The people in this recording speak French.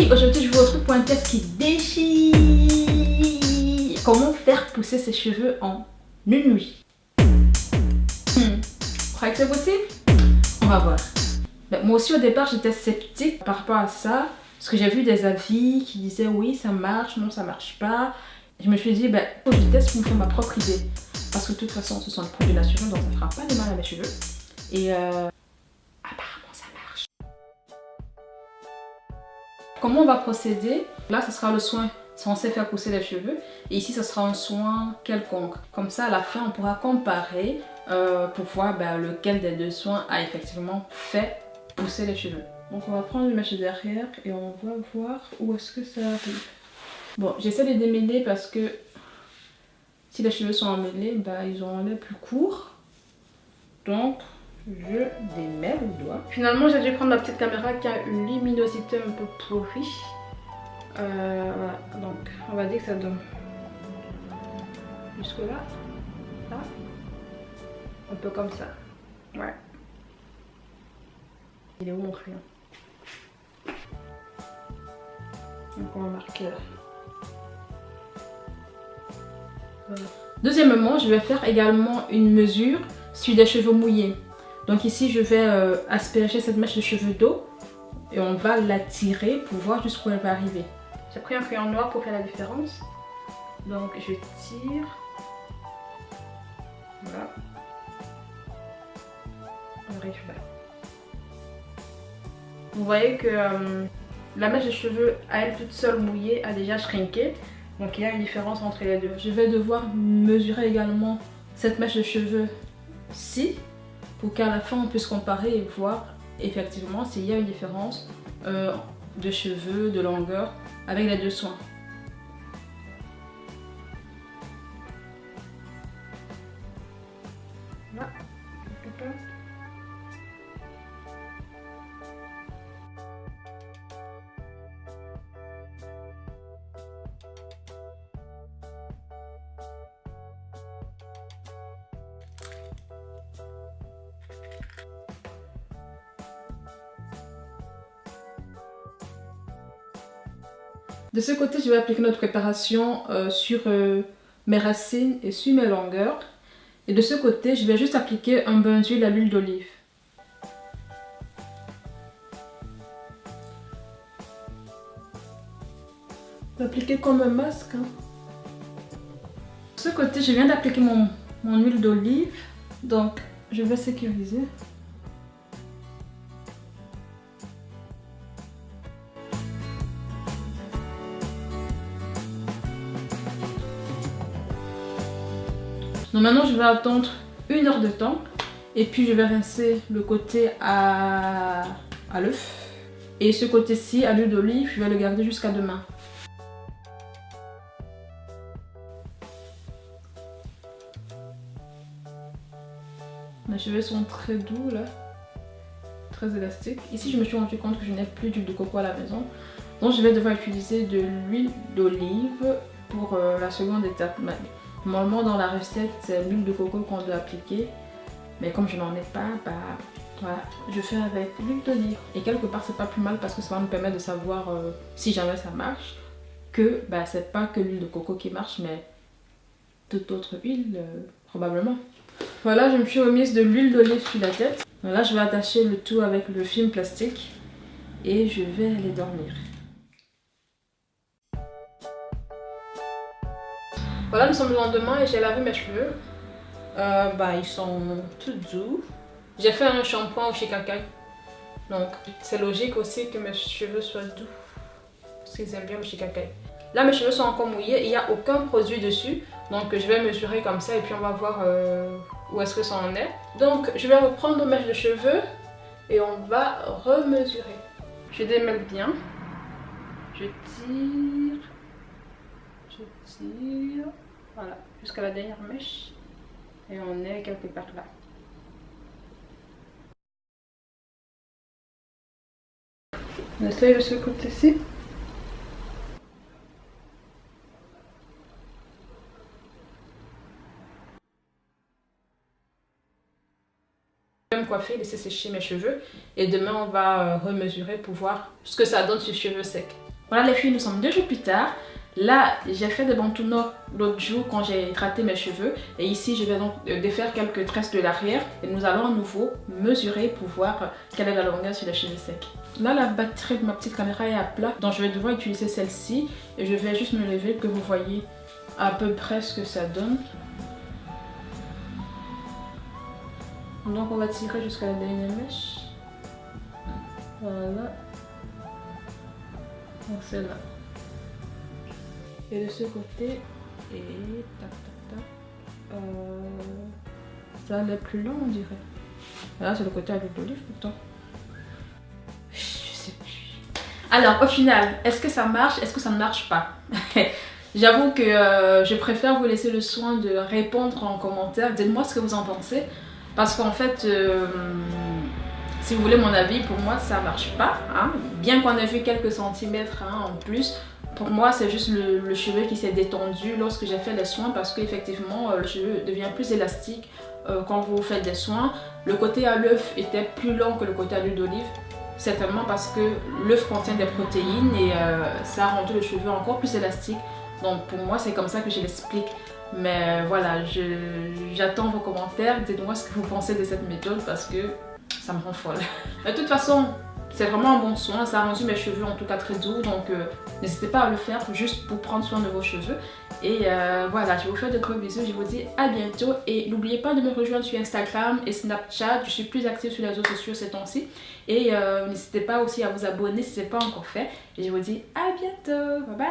Oui, aujourd'hui je vous retrouve pour un test qui déchire. Comment faire pousser ses cheveux en une nuit? Vous croyez que c'est possible? On va voir. Moi aussi au départ j'étais sceptique par rapport à ça. Parce que j'ai vu des avis qui disaient oui ça marche, non ça marche pas. Je me suis dit faut que je teste pour me faire ma propre idée. Parce que de toute façon ce sont des produits naturels donc ça ne fera pas de mal à mes cheveux. Et apparemment ça marche. Comment on va procéder? Là ce sera le soin censé faire pousser les cheveux. Et ici ce sera un soin quelconque. Comme ça à la fin on pourra comparer pour voir lequel des deux soins a effectivement fait pousser les cheveux. Donc on va prendre le mèche derrière et on va voir où est-ce que ça arrive. Bon, j'essaie de démêler parce que si les cheveux sont emmêlés, ils auront l'air plus courts. Donc je démêle le doigt. Finalement j'ai dû prendre ma petite caméra qui a une luminosité un peu pourrie. Voilà, donc on va dire que ça donne jusque là, là, un peu comme ça. Ouais. Il est où mon crayon? Donc on va marquer là. Voilà. Deuxièmement, je vais faire également une mesure sur des cheveux mouillés. Donc ici, je vais asperger cette mèche de cheveux d'eau et on va la tirer pour voir jusqu'où elle va arriver. J'ai pris un crayon noir pour faire la différence. Donc je tire. Voilà. On arrive là. Vous voyez que la mèche de cheveux à elle toute seule mouillée a déjà shrinké. Donc il y a une différence entre les deux. Je vais devoir mesurer également cette mèche de cheveux-ci pour qu'à la fin on puisse comparer et voir effectivement s'il y a une différence de cheveux, de longueur avec les deux soins. Là, de ce côté, je vais appliquer notre préparation sur mes racines et sur mes longueurs. Et de ce côté, je vais juste appliquer un bain d'huile à l'huile d'olive. Je vais appliquer comme un masque. De ce côté, je viens d'appliquer mon huile d'olive. Donc, je vais sécuriser. Donc maintenant je vais attendre 1 heure de temps et puis je vais rincer le côté à l'œuf et ce côté-ci à l'huile d'olive, je vais le garder jusqu'à demain. Mes cheveux sont très doux là, très élastiques. Ici je me suis rendu compte que je n'ai plus d'huile de coco à la maison, donc je vais devoir utiliser de l'huile d'olive pour la seconde étape. Normalement dans la recette c'est l'huile de coco qu'on doit appliquer, mais comme je n'en ai pas, voilà, je fais avec l'huile d'olive. Et quelque part c'est pas plus mal parce que ça va me permettre de savoir si jamais ça marche, que c'est pas que l'huile de coco qui marche, mais toute autre huile probablement. Voilà, je me suis remise de l'huile d'olive sur la tête. Donc là je vais attacher le tout avec le film plastique et je vais aller dormir. Voilà, nous sommes le lendemain et j'ai lavé mes cheveux. Ils sont tout doux. J'ai fait un shampoing au shikakai. Donc c'est logique aussi que mes cheveux soient doux. Parce qu'ils aiment bien le shikakai. Là mes cheveux sont encore mouillés et il n'y a aucun produit dessus. Donc je vais mesurer comme ça et puis on va voir où est-ce que ça en est. Donc je vais reprendre mes mèches de cheveux et on va remesurer. Je démêle bien. Je tire. Je tire. Voilà, jusqu'à la dernière mèche. Et on est quelque part là. On essaye de ce côté-ci. Je vais me coiffer, laisser sécher mes cheveux. Et demain, on va remesurer pour voir ce que ça donne sur cheveux secs. Voilà les filles, nous sommes 2 jours plus tard. Là, j'ai fait des bantounos l'autre jour quand j'ai hydraté mes cheveux. Et ici, je vais donc défaire quelques tresses de l'arrière. Et nous allons à nouveau mesurer pour voir quelle est la longueur sur les cheveux secs. Là, la batterie de ma petite caméra est à plat. Donc, je vais devoir utiliser celle-ci. Et je vais juste me lever que vous voyez à peu près ce que ça donne. Donc, on va tirer jusqu'à la dernière mèche. Voilà. Donc, c'est là. Et de ce côté, et tac tac tac, ça a l'air plus long on dirait. Là c'est le côté avec l'olive pourtant. Je sais plus. Alors au final, est-ce que ça marche, est-ce que ça ne marche pas? J'avoue que je préfère vous laisser le soin de répondre en commentaire. Dites-moi ce que vous en pensez. Parce qu'en fait, si vous voulez mon avis, pour moi ça marche pas. Hein. Bien qu'on ait vu quelques centimètres en plus. Pour moi, c'est juste le cheveu qui s'est détendu lorsque j'ai fait les soins parce qu'effectivement, le cheveu devient plus élastique quand vous faites des soins. Le côté à l'œuf était plus long que le côté à l'huile d'olive, certainement parce que l'œuf contient des protéines et ça a rendu le cheveu encore plus élastique. Donc pour moi, c'est comme ça que je l'explique. Mais voilà, j'attends vos commentaires. Dites-moi ce que vous pensez de cette méthode parce que ça me rend folle. De toute façon, c'est vraiment un bon soin, ça a rendu mes cheveux en tout cas très doux, donc n'hésitez pas à le faire juste pour prendre soin de vos cheveux. Et voilà, je vous fais de gros bisous, je vous dis à bientôt et n'oubliez pas de me rejoindre sur Instagram et Snapchat, je suis plus active sur les réseaux sociaux ces temps-ci. Et n'hésitez pas aussi à vous abonner si ce n'est pas encore fait. Et je vous dis à bientôt, bye bye.